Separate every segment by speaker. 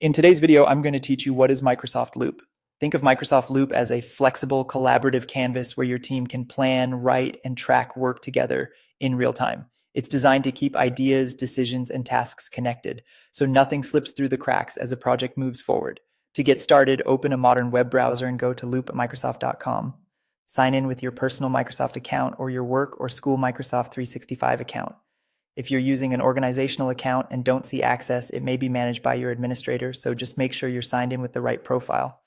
Speaker 1: In today's video, I'm going to teach you what is Microsoft Loop. Think of Microsoft Loop as a flexible, collaborative canvas where your team can plan, write, and track work together in real time. It's designed to keep ideas, decisions, and tasks connected, so nothing slips through the cracks as a project moves forward. To get started, open a modern web browser and go to loop@microsoft.com. Sign in with your personal Microsoft account or your work or school Microsoft 365 account. If you're using an organizational account and don't see access, it may be managed by your administrator, so just make sure you're signed in with the right profile.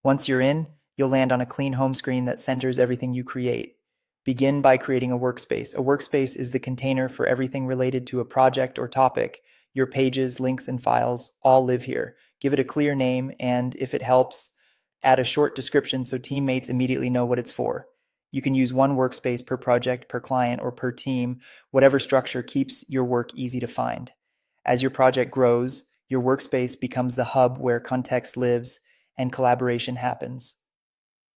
Speaker 1: Once you're in, you'll land on a clean home screen that centers everything you create. Begin by creating a workspace. A workspace is the container for everything related to a project or topic. Your pages, links, and files all live here. Give it a clear name, and if it helps, add a short description so teammates immediately know what it's for. You can use one workspace per project, per client, or per team. Whatever structure keeps your work easy to find. As your project grows, your workspace becomes the hub where context lives and collaboration happens.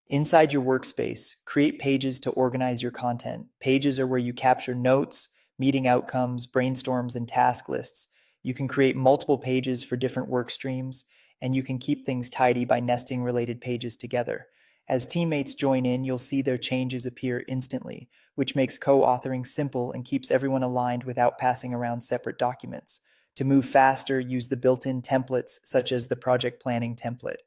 Speaker 1: Inside your workspace, create pages to organize your content. Pages are where you capture notes, meeting outcomes, brainstorms, and task lists. You can create multiple pages for different work streams, and you can keep things tidy by nesting related pages together. As teammates join in, you'll see their changes appear instantly, which makes co-authoring simple and keeps everyone aligned without passing around separate documents. To move faster, use the built-in templates such as the project planning template.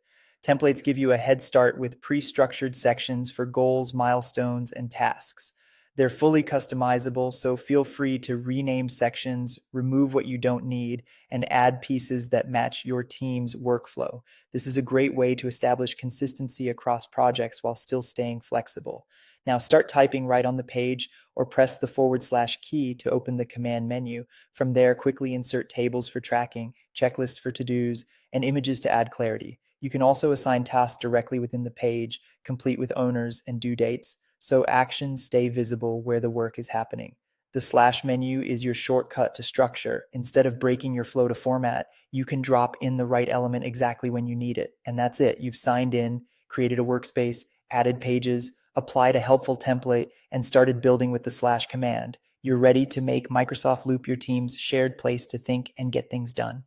Speaker 1: Templates give you a head start with pre-structured sections for goals, milestones, and tasks. They're fully customizable, so feel free to rename sections, remove what you don't need, and add pieces that match your team's workflow. This is a great way to establish consistency across projects while still staying flexible. Now start typing right on the page or press the / key to open the command menu. From there, quickly insert tables for tracking, checklists for to-dos, and images to add clarity. You can also assign tasks directly within the page, complete with owners and due dates, so actions stay visible where the work is happening. The / menu is your shortcut to structure. Instead of breaking your flow to format, you can drop in the right element exactly when you need it. And that's it. You've signed in, created a workspace, added pages, applied a helpful template, and started building with the / command. You're ready to make Microsoft Loop your team's shared place to think and get things done.